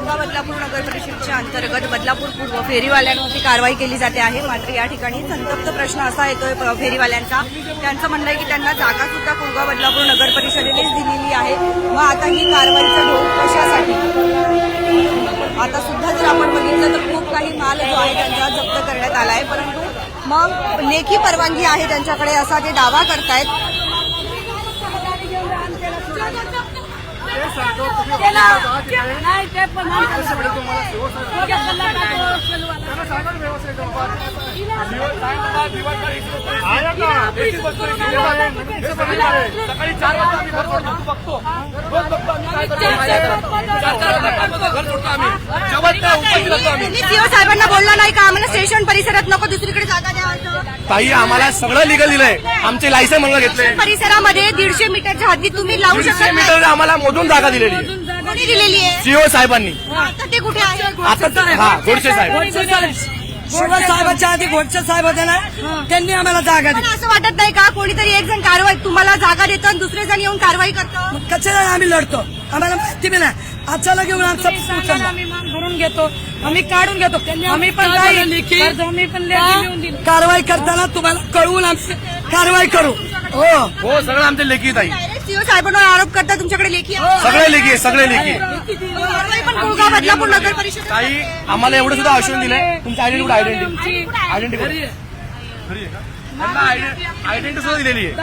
कुंगा बदलापूर नगर परिषदेच्या अंतर्गत बदलापूर पूर्व फेरीवाल्यांवरती कारवाई केली जाते आहे. मात्र या ठिकाणी संतप्त प्रश्न असा येतोय फेरीवाल्यांचा. त्यांचं म्हणणं आहे की त्यांना जागा सुद्धा कुंगा बदलापूर नगर परिषदेनेच दिलेली आहे. मग आता ही कारवाईचा ढोल कशासाठी? आता सुद्धा जर आपण बघितलं तर खूप काही माल जो आहे त्यांचा जप्त करण्यात आला आहे, परंतु मग लेखी परवानगी आहे त्यांच्याकडे असा ते दावा करतायत. सीओ साहेबांना बोलला नाही का आम्हाला स्टेशन परिसरात नको दुसरीकडे जागा द्या? ताई आम्हाला सगळं लिगल दिलंय. आमचे लायसन म्हणून घेतले. परिसरामध्ये 150 मीटरच्या हद्दीत तुम्ही लावू शकता. 150 मीटर आम्हाला मोजून जागा दिलेली आहे. कोणी दिलेली आहे? सीओ साहेबांनी. आता ते कुठे आहे? आता गोडसे साहेब. शिवा साहेबांच्या आधी घोडचे साहेब होते ना, त्यांनी आम्हाला जागा पण दिली. असं वाटत नाही का कोणीतरी एक जण कारवाई तुम्हाला जागा देतो आणि दुसरे जण येऊन कारवाई करतो? कशाला आम्ही लढतो? आम्हाला माहिती बी नाही. अचानक येऊन आमचं आम्ही मान भरून घेतो, आम्ही काढून घेतो. आम्ही पण कारवाई करताना तुम्हाला कळवून आम्ही कारवाई करू. हो सगळं आमचे लेखी ताई. सीओ साहेबांवर आरोप करता तुमच्याकडे लेखी आहे? सगळे लेखी आहे, सगळे लेखी आहे. कारवाई पण कुंगा बदलापूर नगर परिषद. ताई आम्हाला एवढं सुद्धा आश्वासन दिलंय. तुमची आयडेंटिटी सुद्धा दिलेली आहे.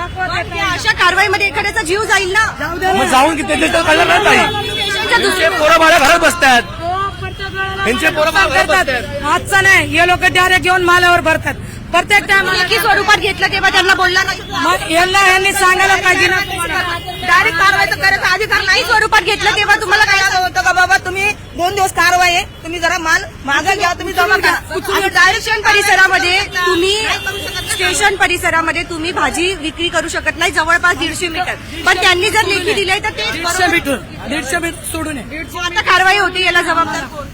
अशा कारवाईमध्ये एखाद्याचा जीव जाईल ना. मग जाऊन किती कळलं ना ताई. त्यांचे पोरं भाड्या घरात बसतात. त्यांचे पोरं घरात बसतात. आजचा नाही, हे लोक डायरेक्ट घेऊन मालावर भरतात. प्रत्येक टायमाला लेखी स्वरूपात घेतलं तेव्हा त्यांना बोलला नाही. मग यांनी सांगायला पाहिजे ना. डायरेक्ट कारवाई तर करायचा अधिकार नाही. स्वरूपात घेतलं तेव्हा तुम्हाला काय होतं का बाबा तुम्ही 2 दिवस कारवाई आहे, तुम्ही जरा माल मागं घ्या, तुम्ही जमा करा. डायरेक्शन परिसरामध्ये तुम्ही स्टेशन परिसरामध्ये तुम्ही भाजी विक्री करू शकत नाही जवळपास 150 मीटर. पण त्यांनी जर लेखी दिले तर ते 150 मीटर सोडून ये. आता कारवाई होते याला जबाबदार कोण?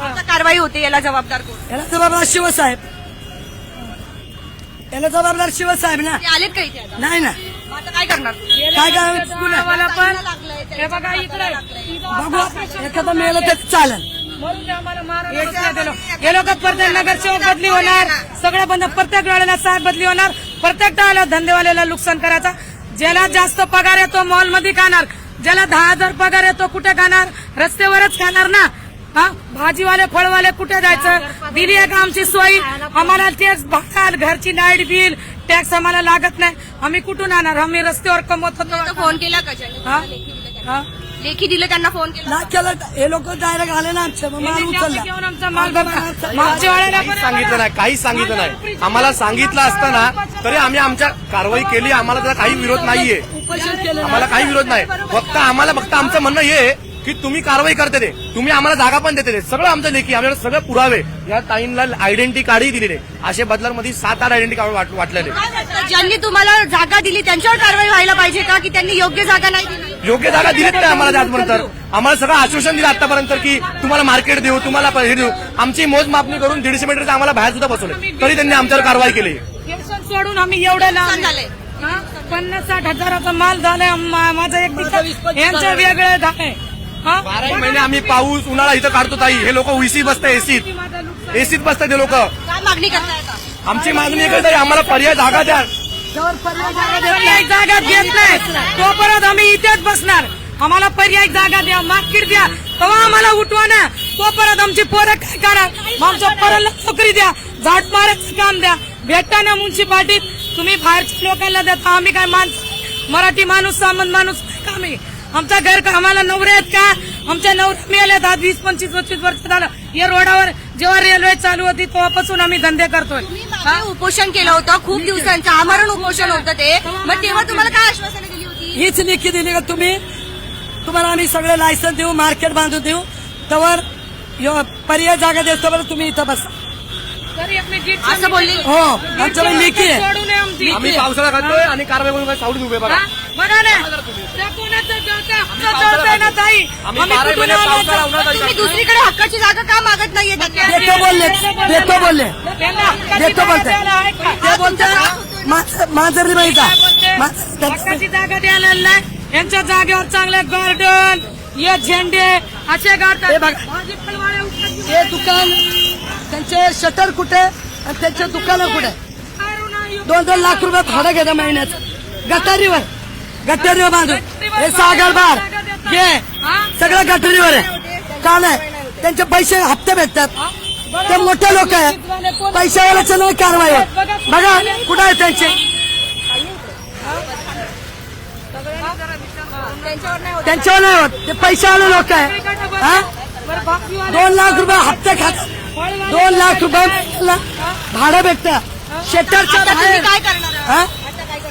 आता कारवाई होते याला जबाबदार कोण? याला जबाबदार शिवसाहेब. याला जबाबदार शिवसाहेब ना. ते आलेत का इथे आता? नाही ना. मग आता काय करणार? काय करायचं? मला पण हे बघा इकडे बघू एखादं मिळालं तर चालेल. हे लोक प्रत्येक नगरसेवक बदली होणार, सगळं बंद. प्रत्येक वेळेला साहेब बदली होणार. प्रत्येक टाळाला धंदेवाल्याला नुकसान करायचा. ज्याला जास्त पगार येतो मॉलमध्ये खाणार, ज्याला 10,000 पगार येतो कुठे खाणार? रस्त्यावरच खाणार ना. हा, भाजीवाले फळवाले कुठे जायचं? दिली आहे का आमची सोयी? आम्हाला टॅक्स भाडा, घरची लाईट बिल, टॅक्स आम्हाला लागत नाही. आम्ही कुठून आणणार? आम्ही रस्त्यावर कमवत होतो. फोन केला का? हा? लेखी दिलं त्यांना फोन केला? नाही केलं. हे लोक डायरेक्ट आले ना आमच्या माल उचलला. घेऊन आमचा माल बघा. मागच्या वेळेला काहीच सांगितलं नाही, काहीच सांगितलं नाही. आम्हाला सांगितलं असताना तरी आम्ही आमच्या कारवाई केली. आम्हाला त्याचा काही विरोध नाहीये. आम्हाला काही विरोध नाही. फक्त आमचं म्हणणं हे की तुम्ही कारवाई करते ते, तुम्ही आम्हाला जागा पण देते ते, सगळं आमचं लेखी, आमच्याकडे सगळे पुरावे. या ताईंना आयडेंटिटी कार्डही दिलेले. असे बदलांमध्ये 7-8 आयडेंटिटी कार्ड वाटलेले. ज्यांनी तुम्हाला जागा दिली त्यांच्यावर कारवाई व्हायला पाहिजे का? की त्यांनी योग्य जागा नाही दिली? योग्य जागा दिलीच नाही आम्हाला. त्याचबरोबर आम्हाला सगळं आश्वासन दिलं आतापर्यंत की तुम्हाला मार्केट देऊ, तुम्हाला हे देऊ. आमची मोजमापणी करून 150 मीटरचं आम्हाला बाहेर सुद्धा बसवले, तरी त्यांनी आमच्यावर कारवाई केली. सोडून आम्ही एवढं लांब झालंय. 50-60 हजाराचा माल झालाय माझं. एक यांचं वेगळं झालंय. 12 महिने आम्ही पाऊस उन्हाळा इथं काढतो ताई. हे लोक उईसी बसतात, एसीत बसतात ते लोक. काय मागणी करताय का? आमची मागणी एकच आहे, आम्हाला पर्याय जागा द्या. पर्याय जागा देत नाही तोपर्यंत आम्ही इथेच बसणार. आम्हाला पर्याय जागा द्या, मार्केट द्या, तेव्हा आम्हाला उठवा ना. तोपर्यंत आमची पोरं काय करा? आमच्या पोरांना नोकरी द्या, झाड मारायचं काम द्या. भेटता ना म्युन्सिपाल्टीत. तुम्ही बाहेरच्या लोकांना देता, आम्ही काय मराठी माणूस, सामंत माणूस काय काम आहे? आमच्या घर का आम्हाला नवरे आहेत का? आमच्या नवरे मिळाल्यात आज 20-25 वर्ष झालं. या रोडावर जेव्हा रेल्वे चालू होती तेव्हापासून आम्ही धंदे करतोय. उपोषण केलं होतं खूप दिवसांचं, आमरण उपोषण होतं ते. मग तेव्हा तुम्हाला काय आश्वासनं दिली होती? हीच लेखी दिली का तुम्हाला आम्ही सगळे लायसन देऊ, मार्केट बांधून देऊ, तर पर्याय जागा देऊ, तर तुम्ही इथं बसा. असं बोलली? हो, आमच्याकडे लेखी आहे. आम्ही पावसाळा खातोय आणि कारवाई करून सावडीत उभे बघा. बघा ना, तुम्ही दुसरीकडे हक्काची जागा का मागत नाहीये? देतो बोलले ते बोलते माझं माहिती हक्काची जागा द्यायला नाही. यांच्या जागेवर चांगले गार्डन, हे झेंडे असे गाडतात हे बघा. भाजीपालवाले उठतात. हे दुकान त्यांचे शटर कुठे आणि त्यांचे दुकानं कुठे? 2-2 लाख रुपये भाडं घेता महिन्याचं गटारीवर बांधून. हे सागर बार हे सगळं गटारीवर आहे. का नाही? त्यांचे पैसे हप्ते भेटतात. ते मोठे लोक आहेत, पैशावाल्याचं नाही कारवाई होत. बघा कुठे आहे त्यांचे. त्यांच्यावर नाही होत. ते पैशावाले लोक आहे. 2 लाख रुपये हप्ते खातात. 2 लाख रुपये भाडं भेटतं. शेटरच्या आता तुम्ही बाहेर काय करणार? हा?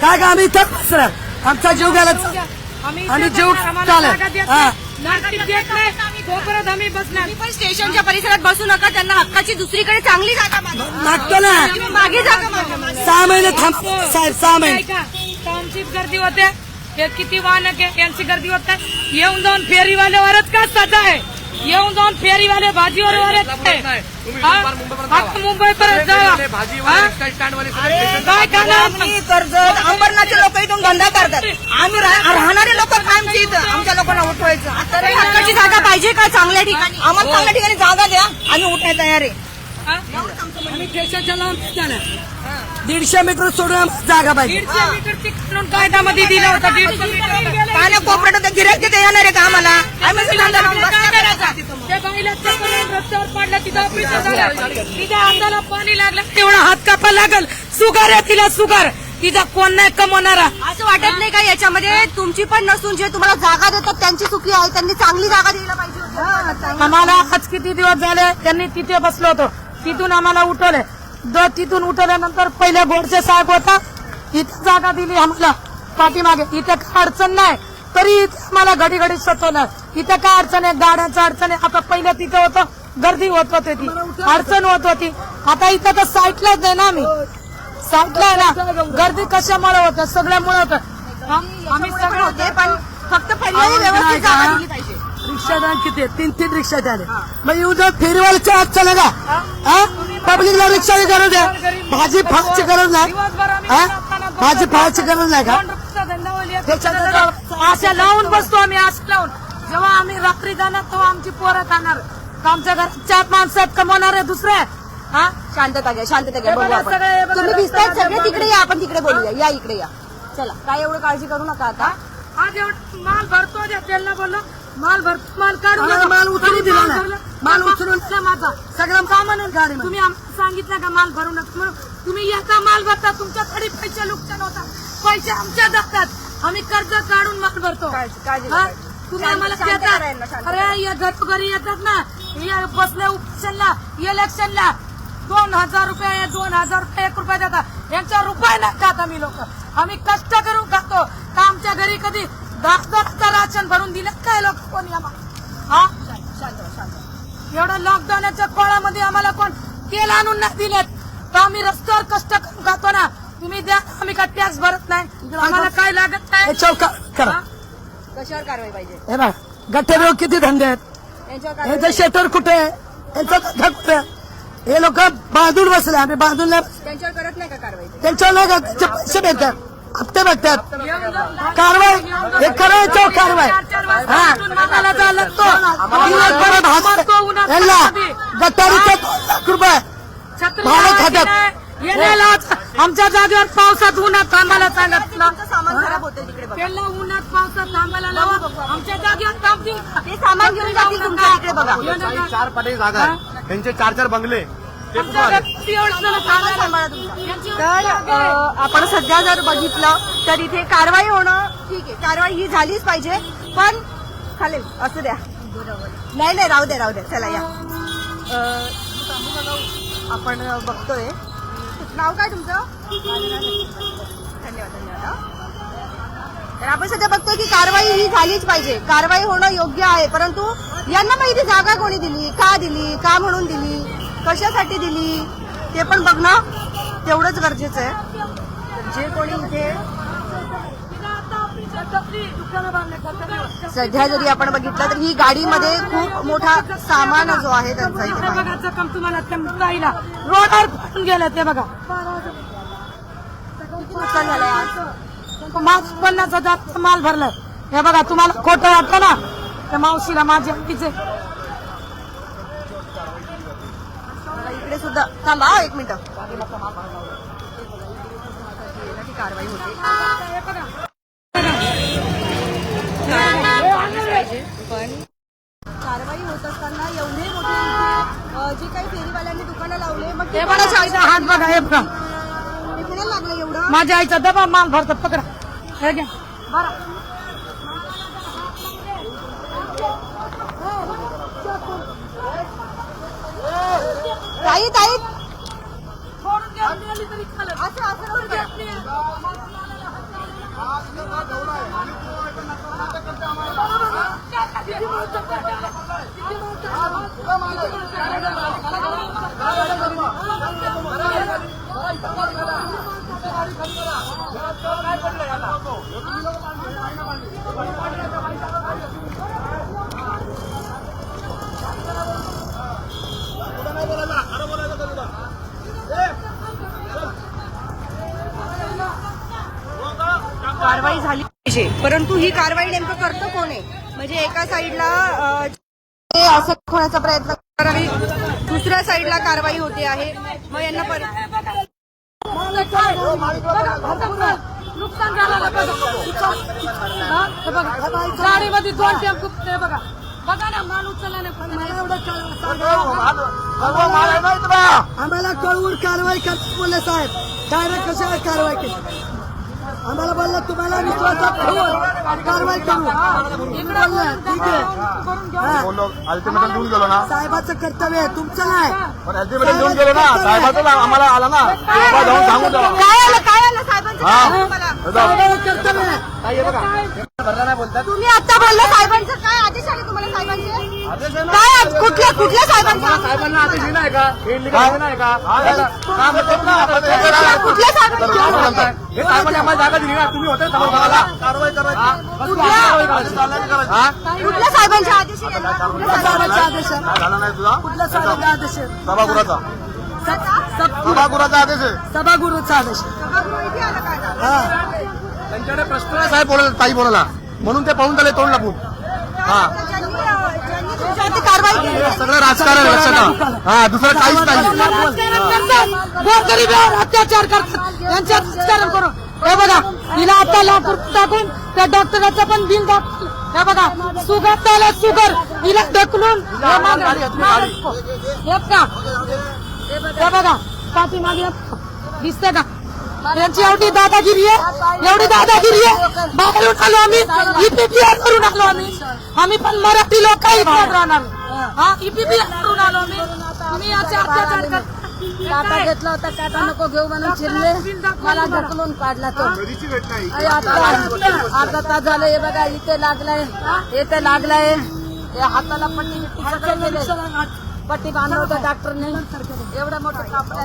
काय का आम्ही इथं बसणार. आमचा जीव घालायचा. आम्ही जीव चालेल. हा. मार्केट देत नाही तोपर्यंत आम्ही बसणार. तुम्ही पण स्टेशनच्या परिसरात बसू नका. त्यांना हक्काची दुसरीकडे चांगली जागा मागा. मागतो ना. तुम्ही मागे जागा मागा. 6 महिने थांब साहेब. 6 महिने ऐका, टाउनशिप गर्दी होते. हे किती वाहनक आहे यांची गर्दी होत आहे. येऊन जाऊन फेरीवाल्यावरच का साधा आहे. येऊन जाऊन फेरीवाले भाजीवर मुंबई परत जावा. काय करणार? आम्ही कर्जत अंबरनाथचे लोक इथून धंदा करतात. आम्ही राहणारे लोक कायमचे इथं. आमच्या लोकांना उठवायचं. तर हक्काची जागा पाहिजे का? चांगल्या ठिकाणी आम्हाला चांगल्या ठिकाणी जागा द्या. आम्ही उठायला तयार आहे. आम्ही स्टेशनच्या लांब जाणार. 150 मीटर सोडून आम्हाला जागा पाहिजे. 150 मीटरची काढून कायद्यामध्ये दिला होता. 150 मीटर पाण्या कोपऱ्यात गिऱ्हाईक तिथे येणार आहे का आम्हाला? आम्ही सुद्धा धंदा लावून बसणार करायचा. त्या बाईला चक्कर रस्त्यावर पाडला. तिथं ऑपरेशन झालं. तिच्या अंगाला पाणी लागलं. तेवढा हात कापा लागल. सुगार आहे तिला सुगार. तिचा कोण नाही कमवणारा. असं वाटत नाही का याच्यामध्ये तुमची पण नसून जे तुम्हाला जागा देतात त्यांची चुकी आहे? त्यांनी चांगली जागा द्यायला पाहिजे होती. आम्हाला आज किती दिवस झाले त्यांनी तिथे बसलो होतो. तिथून आम्हाला उठवले. तिथून उठवल्यानंतर पहिल्या गोडचे साहेब होता. इथे जागा दिली आम्हाला पाठीमागे. इथे काय अडचण नाही तरी इथे आम्हाला घडी घडी सतवलं. इथे काय अडचण आहे? गाड्यांचं अडचण आहे. आता पहिलं तिथे होतं गर्दी होत होती ती अडचण होत होती. आता इथं तर साईटलाच आहे ना. आम्ही साईटला आहे ना. गर्दी कशामुळे होतं? सगळ्यामुळे होतं. आम्ही सगळे होते पण फक्त पहिल्याही व्यवस्थित जागा दिली पाहिजे. रिक्षादार किती 3-3 रिक्षा झाले. मग येऊ जर फेरीवाल्याच्या हात चला का? पब्लिकला रिक्षाची गरज आहे. भाजी फाळची गरज नाही. भाजी फाळची गरज नाही का? अशा लावून बसतो आम्ही. असं लावून जेव्हा आम्ही रात्री जाणार तेव्हा आमची पोरं खाणार. आमच्या घरात 4 माणसं कमवणार आहे दुसरे. शांतता घ्या, शांतता घ्या. बघू आपण. सगळे बघा, तुम्ही दिसतायत सगळे. तिकडे या, आपण तिकडे बोलूया. या इकडे या. चला, काय एवढं काळजी करू नका आता. आज एवढं माल भरतो. त्यांना बोललो माल भरतो. माल काढू आम्हाला नका. माल उचलून दिला नाही. माल उचलून माझा सगळं सामान गाडी. तुम्ही आम्हाला सांगितलं का माल भरू नका म्हणून. तुम्ही याचा माल भरता. तुमच्याकडे पैसे नुकसान होतात. पैसे आमच्या जातात. आम्ही कर्ज काढून माल भरतो. काळजी हा? नका. तुम्ही आम्हाला शांत देतात. करा यांना, शांत अरे या घरोघरी येतात ना. या बसले उपोषणला इलेक्शनला 2000 रुपये 2000 रुपये 1 रुपया देतात. यांच्या रुपये नाही खात आम्ही लोक. आम्ही कष्ट करून खातो. का आमच्या घरी कधी 10,000 राशन भरून दिलं काय लोक कोणी आम्हाला? हा एवढं लॉकडाऊनच्या कोळामध्ये आम्हाला कोण तेल आणून नाही दिलेत. तर आम्ही रस्त्यावर कष्ट करून खातो ना. तुम्ही द्या. आम्ही का टॅक्स भरत नाही. आम्हाला काय लागत नाही. चौका करा. कशावर कारवाई पाहिजे? हे बघा गट्टेरो किती धंदे आहेत. यांच्यावर कारवाई यांचं शेटर कुठे आहे? यांचा धंदा कुठे आहे? हे लोक बांधून बसले. आम्ही बांधून नाही. त्यांच्यावर करत नाही का कारवाई? त्यांच्यावर नाही का? त्यांचे पैसे भेटतात. हप्ते भेटतात. कारवाई हे करायचं कारवाई. हा आम्हाला झालं तो दिवसभरात यांना गटारीचे 2 लाख रुपये भाडं खातात. येण्याला आमच्या जागेवर पावसात उन्हात थांबायला सांगितलं. तुमचं सामान खराब होतं तिकडे बघा. त्यांना उन्हात पावसात थांबायला लावा. आमच्या जागेवर थांबतील. ते सामान घेऊन जातील तुमच्या इकडे बघा. 4 पटे जागा आहे. त्यांचे 4 बंगले. ते कुठं आले? सामान सांभाळा तुमचं. तर आपण सध्या जर बघितलं तर इथे कारवाई होणं ठीक आहे. कारवाई ही झालीच पाहिजे. पण चालेल असू द्या. नाही राहू द्या. चला या. आपण बघतोय. नाव काय तुमचं? धन्यवाद. तर आपण सध्या बघतोय की कारवाई ही झालीच पाहिजे. कारवाई होणं योग्य आहे. परंतु यांना माहिती जागा कोणी दिली, का म्हणून दिली, कशासाठी दिली ते पण बघणं तेवढंच गरजेचं आहे. तर जे कोणी इथे सध्या जरी आपण बघितलं तर ही गाडीमध्ये खूप मोठा सामान जो आहे त्यांचा इथे आहे. बघायचं काम तुम्हाला ताईला रोडवर पडून गेलं ते बघा. नुकसान झालंय आज. माझ 50,000 माल भरलाय. हे बघा तुम्हाला खोटं वाटतं ना. त्या मावशीला माझ्या तिचे इकडे सुद्धा थांबा हा, एक मिनिट कारवाई होते पण कारवाई होत असताना एवढे मोठे जे काही फेरीवाल्यांनी दुकानं लावले मग हे बघा आईचा हात बघा हे बघा ते कुणाला लागलं एवढं माझ्या आईचा डबा माल भरतात पकडा हे घ्या बरं ताई ताई सोडून द्या, गेली तरी चालेल. असं असं करू द्या. कारवाई झाली पाहिजे परंतु ही कारवाई नेमकं करतं कोण आहे म्हणजे एका साईडला ते असं होण्याचा प्रयत्न करावी दुसऱ्या साईडला कारवाई होते आहे मग यांना नुकसान झालं बघा गाडीमध्ये 2 टेम्पो हे बघा बघा ना माल उचलला नाही आम्हाला कळवून कारवाई करत बोलले साहेब डायरेक्ट कशाला कारवाई केली आम्हाला बोललं तुम्हाला विश्वासात ठेवून कारवाई करू इकडे बोललं ठीक आहे अल्टिमेटम देऊन गेलो ना साहेबाचं कर्तव्य आहे तुमचं नाही पण अल्टिमेटम देऊन गेलो ना साहेबाचं आम्हाला आला ना जाऊन सांगून द्या काय आलं साहेबांचं काय आलं मला? साहेबाचं कर्तव्य आहे तुम्ही आता बोलला साहेबांचं काय आदेश आले तुम्हाला साहेबांचे काय कुठल्या साहेबांचा साहेबांना आदेश नाही का नाही का कुठल्या साहेबांचा हे साहेबांनी आम्हाला जागा दिली ना तुम्ही होते कारवाई कुठल्या साहेबांचे आदेश आहे? कुठल्या साहेबाचा आदेश आहे झाला नाही तुझा कुठल्या साहेबाचा आदेश आहे सभागृहाचा सभागृहाचा आदेश आहे सभागृहाचा आदेश आहे सभागृह इथे आलं काय झालं? हा त्यांच्याकडे प्रश्न आहे साहेब बोलायला ताई बोलायला म्हणून ते पळून झाले तोंड लपून हा ज्यांनी तुमच्यावरती कारवाई केली हे सगळं राजकारण आहे, लक्षात ठेवा. हा दुसरं काहीच नाही गोरगरिबावर अत्याचार करतात यांच्यात राजकारण करून हे बघा हिला आता लाख रुपये टाकून त्या डॉक्टराचं पण बिल दाखवलं हे बघा सुगर त्याला सुगर हिला ढकलून हे बघा पाठीमागे दिसते का यांची एवढी दादागिरी आहे बाहेरून आलो आम्ही ईपीपीआर करून आलो आम्ही पण मराठी लोक काही राहणार हा ईपीपीआर करून आलो आम्ही याचे अत्याचार करतो काटा घेतला होता काटा नको घेऊ म्हणून चिरले मला ढकलून काढला तो अरे आता अर्धा तास झालं हे बघा इथे लागलाय हे हाताला पट्टी सगळं केले पट्टी बांधलं होतं डॉक्टरने एवढं मोठं कापड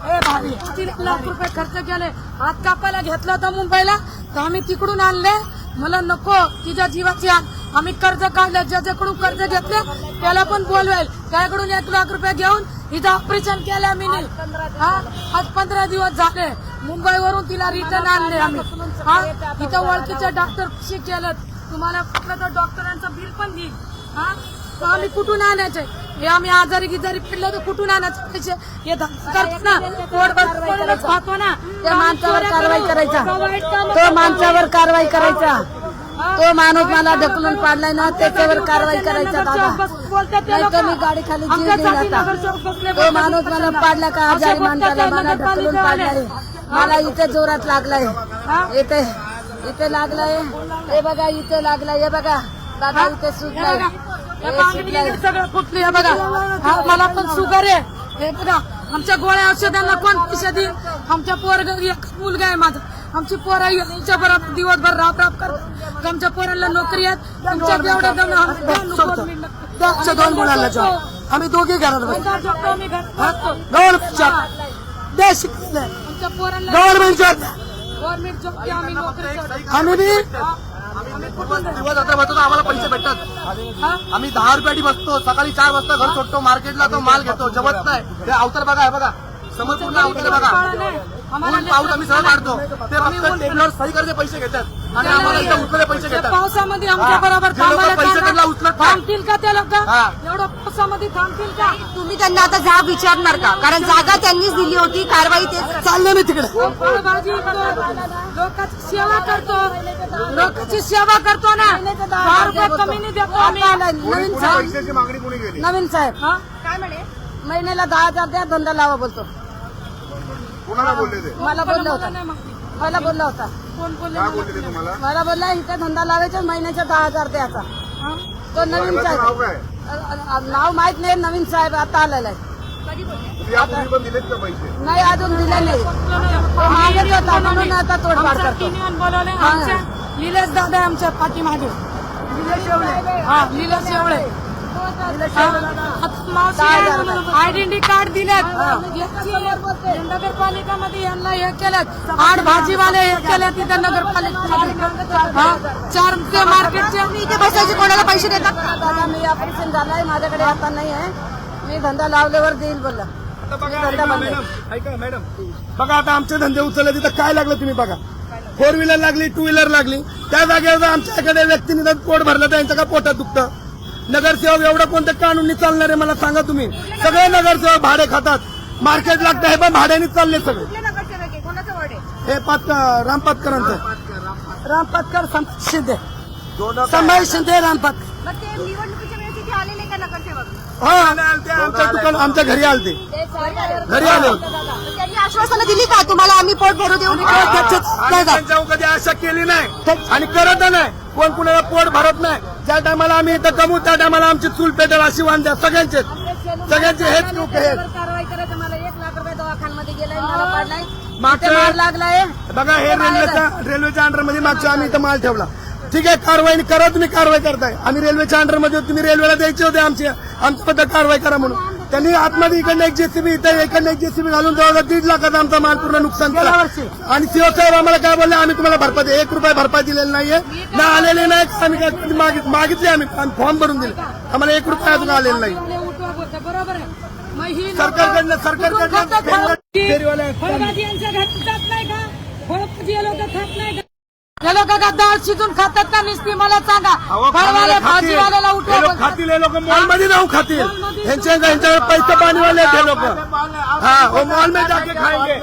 ए भाभी 3 लाख रुपये खर्च केले हात कापायला घेतला होता मुंबईला तर आम्ही तिकडून आणले मला नको तिच्या जीवाची आम्ही कर्ज काढलं ज्याच्याकडून कर्ज घेतले त्याला पण बोलवेल त्याकडून 1 लाख रुपये घेऊन हिचं ऑपरेशन केलं मी आज 15 दिवस झाले मुंबईवरून तिला रिटर्न आणले आम्ही हा इथं ओळखीचे डॉक्टर कशी केलं तुम्हाला कुठलं तर डॉक्टरांचं बिल पण देईल हा आम्ही कुठून आणायचे हे आम्ही आजारी गिजारी पडलो तर कुठून आणायचे पैसे हे करतो ना पोटभर खातो ना त्या माणसावर कारवाई करायचा तो माणसावर कारवाई करायचा तो माणूस मला ढकलून पाडलाय ना त्याच्यावर कारवाई करायचा दादा नाही तर मी गाडी खाली जीव देईल आता तो माणूस मला पाडला का आजारी माणसाला मला ढकलून पाडलाय मला इथे जोरात लागलाय इथे लागलाय हे बघा इथे लागलाय हे बघा दादा इथे सुटलाय सगळं फुटली आहे बघा मला पण शुगर आहे हे बघा आमच्या गोळ्या औषधांना कोण पैसे देईल आमच्या एक मुलगा आहे माझा आमची पोरं यांच्या बरोबर दिवसभर राब करतात आमच्या पोरांना नोकरी आहेत तुमच्या एवढ्या दोन मुलांना जॉब आम्ही दोघे घरात बसतो. आम्ही गव्हर्नमेंट जॉब द्या शिकले आमच्या पोरांना गव्हर्नमेंट जॉब द्या गव्हर्नमेंट जॉब आम्ही नोकरी आम्ही बी दिवस आता बसतो आम्हाला पैसे भेटतात आम्ही 10 रुपयाची बसतो सकाळी 4 वाजता घर सोडतो मार्केटला तो माल घेतो जमत नाही ते अवतर बघा आहे बघा समोर पूर्ण अवतर बघा ऊन पाऊस आम्ही सगळं काढतो ते फक्त टेबलवर सही करते पैसे घेतात आणि आम्हाला इथं उचलले पैसे घेतात. पावसामध्ये आमच्या बरोबर जे लोकं पैसे त्यांना उचलत नाही. थांबतील का ते लोक हा. एवढं पावसामध्ये थांबतील का? तुम्ही त्यांना आता जाब विचारणार का? कारण जागा त्यांनीच दिली होती, कारवाई तेच. चाललो मी तिकडे. फळभाजी विकतो, लोकांची सेवा करतो, लोकांची सेवा करतो ना. 10 रुपये कमी नाही देतो आम्ही. नवीन साहेब पैशाची मागणी कोणी केली? नवीन साहेब काय म्हणे? महिन्याला 10,000 द्या, धंदा लावा बोलतो. कोणाला बोलले ते? मला बोलला होता. मला बोलला होता. कोण बोलले काय बोलले ते तुम्हाला? मला बोलला इथे धंदा लावायचा, महिन्याच्या 10,000 द्यायचा. तो नवीन मालकाचं नाव साहेब. काय? नाव माहित नाही, नवीन साहेब आता आलेला आहे. यापूर्वी पण दिलेत का पैसे? नाही अजून दिले नाही. तो मागत होता म्हणून आता तोडफाड करतो. युनियन बोलवले आमच्या निलेश दादा आमच्या पाठीमागे. हा निलेश शेवळे. आयडेंटिटी कार्ड दिलेत. नगरपालिकामध्ये यांना हे केलं. 8 भाजीवाले हे केले तिथे नगरपालिका. 4 ते मार्केटचे. तुम्ही इथे बसायचे, कोणाला पैसे देतात? दादा मी ऑपरेशन झालाय, माझ्याकडे आता नाही आहे. मी धंदा लावल्यावर देईल बोलला. ऐका मॅडम, बघा आता आमचे धंदे उचलले तिथं काय लागलं तुम्ही बघा. 4 व्हीलर लागली, 2 व्हीलर लागली. त्या जागेवर आमच्याकडे व्यक्तीने पोट भरलं, त्यांचं का पोटात दुखतं? नगरसेवक एवढं कोणतं कानून चालणार आहे मला सांगा तुम्ही. सगळे नगरसेवक भाडे खातात, मार्केट लागतं, हे पण भाड्याने चालले सगळे. कुठले नगरसेवक आहे? कोणाचं वॉर्ड आहे? हे रामपातकरांचं. रामपातकर संभाजी शिंदे. संभाजी शिंदे रामपातकर. मग ते निवडणुकीच्या वेळेस इथे आलेले का नगरसेवक? हो आमच्या दुकान आमच्या घरी आलते. घरी आले होते. त्यांनी आश्वासनं दिली का तुम्हाला आम्ही पोट भरू देऊ? त्यांच्यावर कधी आशा केली नाही आणि करत नाही. कोण कुणाला पोट भरत नाही. ज्या टायमाला आम्ही इथं कमवू त्या टायमाला आमची चूल पेटेल अशी वांद्या सगळ्यांचे हेच लोक आहेत. कारवाई करायचं. मला 1 लाख रुपये दवाखान्यामध्ये गेलाय, मला पडलाय, मागच्या मार लागलाय. बघा हे रेल्वेच्या अंडरमध्ये मागच्या आम्ही इथं माल ठेवला. ठीक आहे, कारवाई करा, तुम्ही कारवाई करताय. आम्ही रेल्वेच्या अंडरमध्ये तुम्ही रेल्वेला द्यायचे होते आमच्याबद्दल कारवाई करा म्हणून. त्यांनी आतमध्ये इकडनं एक जेसीबी इथं इकडनं एक जेसीबी घालून जवळ 1.5 लाखाचा आमचा माल पूर्ण नुकसान केला. आणि सीओ साहेब आम्हाला काय बोलले, आम्ही तुम्हाला भरपाई 1 रुपये भरपाई दिलेली नाहीये ना, आलेले नाही. आम्ही काय मागितले, आम्ही फॉर्म भरून दिले, आम्हाला 1 रुपया अजून आलेला नाही. बरोबर आहे. मग ही सरकारकडनं फळभाजी यांच्या घरात जात नाही का? फळभाजी हे लोक खात नाही का? हे लोक का डाळ शिजून खातात का नुसती मला सांगा. फळवाले भाजीवाल्याला उठवा बोलतात. खातील हे लोक, मॉलमध्ये जाऊन खातील. यांच्याकडे पैसे पाणीवाले हे लोक. हा हो, मॉल में जाके खाएंगे.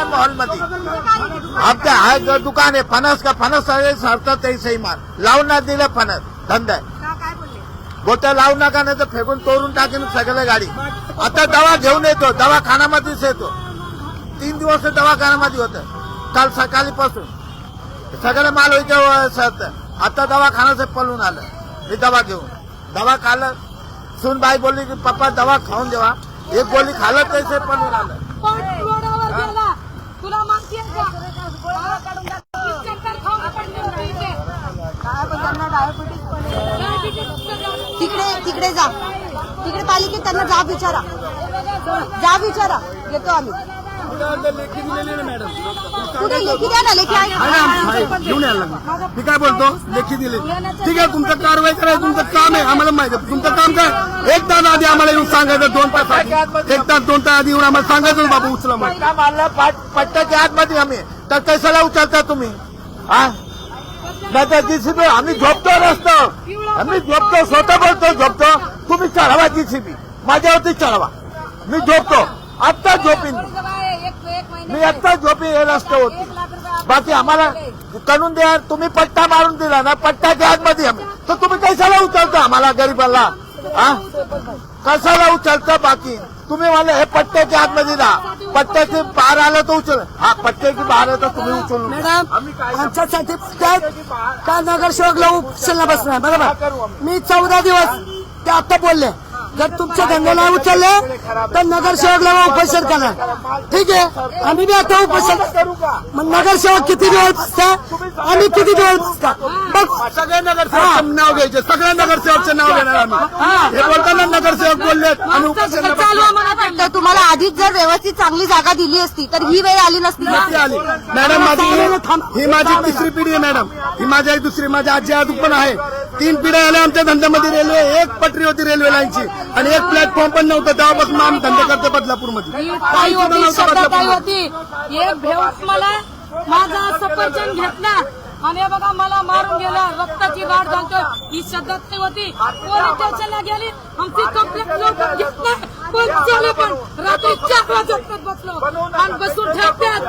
मॉल मध्ये आमच्या हा जो दुकान आहे फणस का फणस सारखं ते सही माल लावून नाही दिलं. फणस धंदा आहे. काय बोलले? गोट्या लावू नका, नाही तर फेकून तोडून टाकेन सगळं गाडी. आता दवा घेऊन येतो, दवाखान्यामध्येच येतो. 3 दिवस दवाखान्यामध्ये होतं. काल सकाळीपासून सगळं माल होतं. आता दवाखान्याचं पळून आलं. मी दवा घेऊन दवा खाल्लं. सुनबाई बोलली की पप्पा दवा खाऊन जेव्हा 1 गोळी खाल्लं त्याचे पळून आलं. पण रोडावर गेला. तुला माहिती आहे का? चक्कर खाऊन पडले होते इथे. तिकडे जा. तिकडे पालिकेत त्यांना जाब विचारा. जाब विचारा. येतो आम्ही. लेखी दिलेली मॅडम. कुठे लेखी द्या ना, लेखी आहे. घेऊन यायला लागला. मी काय बोलतो, लेखी दिली. ठीक आहे, तुमचं कारवाई करायचं तुमचं काम आहे, आम्हाला माहिती आहे. तुमचं काम काय, 1 तास आधी आम्हाला येऊन सांगायचं, 2 तास आधी, 1 तास 2 तास आधी येऊन आम्हाला सांगायचं बाबा उचला म्हणून. का मारला पट्ट्याच्या आतमध्ये आम्ही तर कशाला उचलता तुम्ही? हा नाही तर जीसीबी आम्ही झोपतो रस्तो, आम्ही झोपतो, स्वतः बोलतो झोपतो. तुम्ही चढवा जीसीबी, माझ्यावरती चढवा. मी झोपतो, आत्ता झोपीन मी आत्ता झोपी हे रस्ते होते. बाकी आम्हाला करून द्या. तुम्ही पट्टा मारून दिला ना, पट्ट्याच्या आतमध्ये आम्ही तर तुम्ही कशाला उचलता आम्हाला गरीबाला? हा कशाला उचलता? बाकी तुम्ही मला हे पट्ट्याच्या आतमध्ये राहा, पट्ट्याचे बाहेर आलं तर उचल. हा पट्ट्याची बाहेर तर तुम्ही उचलू. मॅडम आमच्यासाठी काय नगरसेवकला उचलला बसणार बरोबर. मी 14 दिवस ते आता बोलले, जर तुमचे धंदे नाही उचलले तर नगरसेवकला उपोषण करणार. ठीक आहे, आम्ही बी आता उपोषण करू का? मग नगरसेवक किती दिवस बसता, आम्ही किती दिवस बसता? बघ सगळे नगरसेवक नाव घ्यायचे, सगळ्या नगरसेवकचे नाव घेणार आम्ही. हे बोलताना नगरसेवक बोलले आम्ही उपोषण चालू आहे. मला वाटतं तुम्हाला आधीच जर व्यवस्थित चांगली जागा दिली असती तर ही वेळ आली नसती. आली. मॅडम ही माझी 3री पिढी आहे मॅडम. ही माझी 2री माझी आजी आजोबा पण आहे. 3 पिढ्या आल्या आमच्या धंद्यामध्ये. रेल्वे एक पटरी होती रेल्वे लाईनची आणि एक प्लॅटफॉर्म पण नव्हतं. तेव्हापासून आम्ही धंदा करतो बदलापूरमध्ये. ही ताई होती, श्रद्धा ताई होती. एक भेऊस मला माझा सफरचंद घेतला आणि बघा मला मारून गेला, रक्ताची गाठ घालतोय. ही श्रद्धा ताई होती. पोलीस स्टेशनला गेली, आमची कंप्लेंट लवकर घेत नाही. पण चालू पण रात्री 4 वाजता बसलो आणि बसून ठेवतात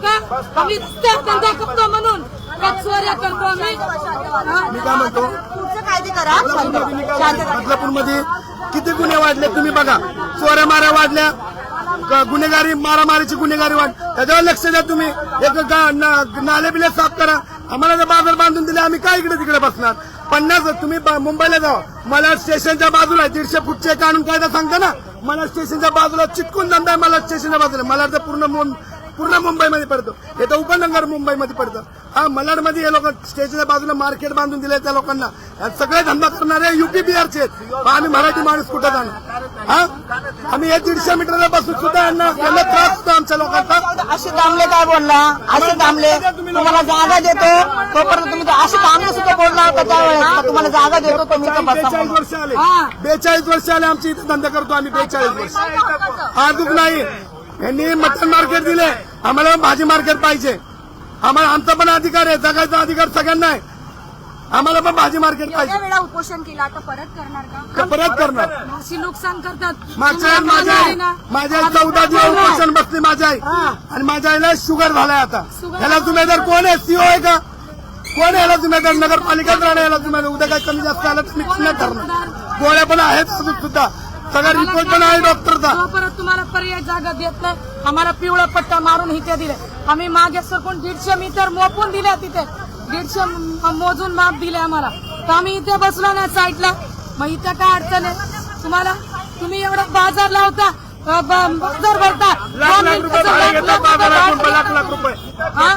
का आम्ही रस्त्यावर धंदा करतो म्हणून का चोऱ्या करतो आम्ही. मी काय म्हणतो, पुढचं कायदे करा. बदलापूरमध्ये किती गुन्हे वाढले तुम्ही बघा. चोऱ्या माऱ्या वाढल्या, गुन्हेगारी मारामारीची गुन्हेगारी वाढ. त्याच्यावर लक्ष द्या तुम्ही. एक नाले बिले साफ करा. आम्हाला जर बाजार बांधून दिले आम्ही काय इकडे तिकडे बसणार. 50 तुम्ही मुंबईला जावा, मला स्टेशनच्या बाजूला 150 फूटचे कानून कायदा सांगता ना. मला स्टेशनच्या बाजूला चिटकून धंदा आहे. मला स्टेशनच्या बाजूला मला तर पूर्ण मुंबईमध्ये पडतो. हे तर उपनगर मुंबईमध्ये पडतं. हा मलाडमध्ये हे लोक स्टेशनच्या बाजूला मार्केट बांधून दिले त्या लोकांना. सगळे धंदा करणारे युपी बिहारचे आहेत. आम्ही मराठी माणूस कुठं जाणार. हा आम्ही हे 150 मीटरला बसून सुद्धा यांना त्रास होतो आमच्या लोकांचा. असे दामले काय बोलला, असे दामले तुम्हाला जागा देतो तोपर्यंत तुम्ही असे दामले सुद्धा बोलला होता त्यावेळेस. तुम्हाला जागा देतो तुम्ही इथं बसा 42 म्हणून. वर्ष आले. 42 वर्ष आले आमची इथे धंदा करतो आम्ही. 42 वर्ष अजून नाही. यांनी मटन मार्केट दिले, आम्हाला भाजी मार्केट पाहिजे. आम्हाला आमचा पण अधिकार आहे, जगायचा अधिकार सगळ्यांना आहे. आम्हाला पण भाजी मार्केट एवढ्या पाहिजे. वेळा उपोषण केलं, आता परत करणार का? तर परत करणार. अशी नुकसान करतात. माझ्या माझ्या 14 दिवस उपोषण बसली माझ्या आई आणि माझ्या आईला शुगर झालाय. आता याला जुमेदार कोण आहे? सीओ आहे का? कोण आहे याला जुमेदार? नगरपालिकाच राहणार याला जुमेदार. उद्या काय कमी जास्त आलं तर मी पुन्हा करणार. गोळ्या पण आहेत अजून सुद्धा, सगळा रिपोर्ट पण आहे डॉक्टरचा. परत तुम्हाला पर्याय जागा देत नाही. आम्हाला पिवळा पट्टा मारून इथे दिले. आम्ही मागे सरकून 150 मीटर मोपून दिल्या तिथे. 150 मोजून माप दिले आम्हाला. तर आम्ही इथे बसलो ना साईडला. मग इथं काय अडचण आहे तुम्हाला? तुम्ही एवढा बाजार लावता, बाजार भरता. लाख लाख रुपये भाडे घेतात बाजारातून. लाख रुपये. हा?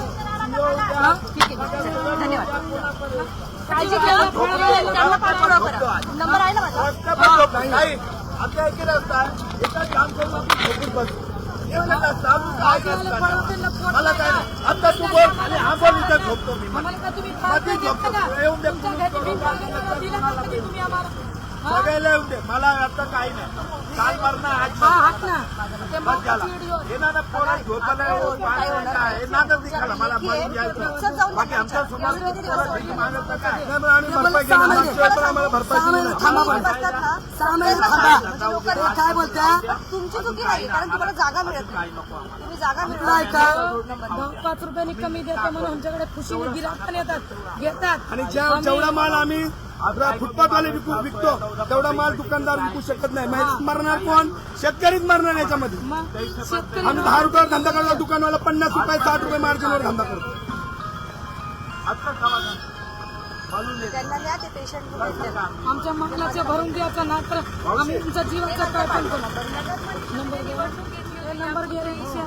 ठीक आहे, धन्यवाद. काळजी घ्या. त्यांना पाठपुरावा करा. नंबर आहे ना माझा? नाही आता एक रस्ता आहे, एका काम करून आपण झोपून बसतो. एकच रस्ता, अजून काय रस्ता? मला काय नाही. आता तू बोल आणि हा बोल, इथं झोपतो मी. आम्हाला का तुम्ही मध्ये झोपतो. येऊन दे तुमच्या घरी दिलं का कधी तुम्ही आम्हाला? सगळ्याला येऊन दे. मला आता काही नाही. काल मरणं आज हा हात ना ते बस झाला. हे ना पोरा झोपायला काय नादच दिखाला. मला मरून जायचं. बाकी आमच्या समाज मागत काय आम्ही भरपाई केलं. मागच्या वेळेस पण आम्हाला भरपाई केली नाही. थांबा पण 6 महिने थांबा. ते काय बोलता? तुमची चुकी नाही, कारण तुम्हाला जागा मिळत नाही. तुम्ही जागा मिळत नाही का? 5 रुपयांनी कमी देतो म्हणून आमच्याकडे खुशीने गिराक पण येतात, घेतात. आणि जेवढा माल आम्ही फुटपाथवाले विकतो तेवढा माल दुकानदार विकू शकत नाही. माहिती मरणार कोण? शेतकरीच मरणार याच्यामध्ये. मग शेतकरी आम्ही 10 रुपयावर धंदा करतो, दुकानवाला 50 रुपये 60 रुपये मार्जिनवर धंदा करतो. त्यांना द्या ते पेशंट. आमच्या मागलाच्या भरून द्यायचा ना तर आम्ही तुमच्या जीवाचा प्रयत्न करू. नंबर घे, नंबर घे रे ईशा.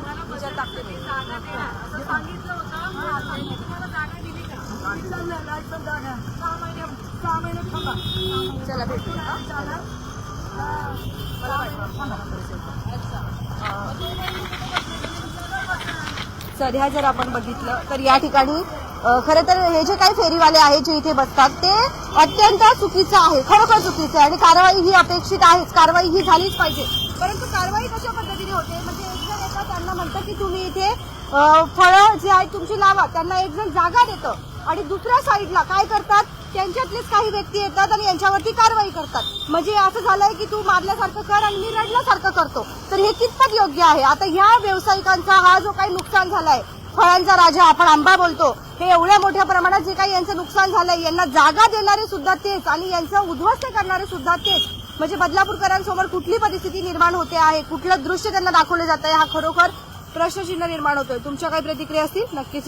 चला भेटू. सर ह्या जर आपण बघितलं तर या ठिकाणी खरं तर हे जे काही फेरीवाले आहेत जे इथे बसतात ते अत्यंत चुकीचं आहे, खरोखर चुकीचं आहे. आणि कारवाई ही अपेक्षित आहेच, कारवाई ही झालीच पाहिजे. परंतु कारवाई कशा पद्धतीने होते? म्हणजे एक जण येतात, त्यांना म्हणतं की तुम्ही इथे फळं जे आहेत तुमची लावा. त्यांना एक जण जागा देतं आणि दुसऱ्या साईडला काय करतात, त्यांच्यातलेच काही व्यक्ती येतात आणि यांच्यावरती कारवाई करतात. म्हणजे असं झालंय की तू मारल्यासारखं कर आणि मी रडल्यासारखं करतो. तर हे कितपत योग्य आहे? आता ह्या व्यावसायिकांचा हा जो काही नुकसान झालाय, फळांचा राजा आपण आंबा बोलतो, हे एवढ्या मोठ्या प्रमाणात जे काही यांचं नुकसान झालंय, यांना जागा देणारे सुद्धा तेच आणि यांचं उद्ध्वस्त करणारे सुद्धा तेच. म्हणजे बदलापूरकरांसमोर कुठली परिस्थिती निर्माण होते आहे, कुठलं दृश्य त्यांना दाखवलं जात आहे, हा खरोखर प्रश्नचिन्ह निर्माण होतोय. तुमच्या काही प्रतिक्रिया असतील नक्कीच.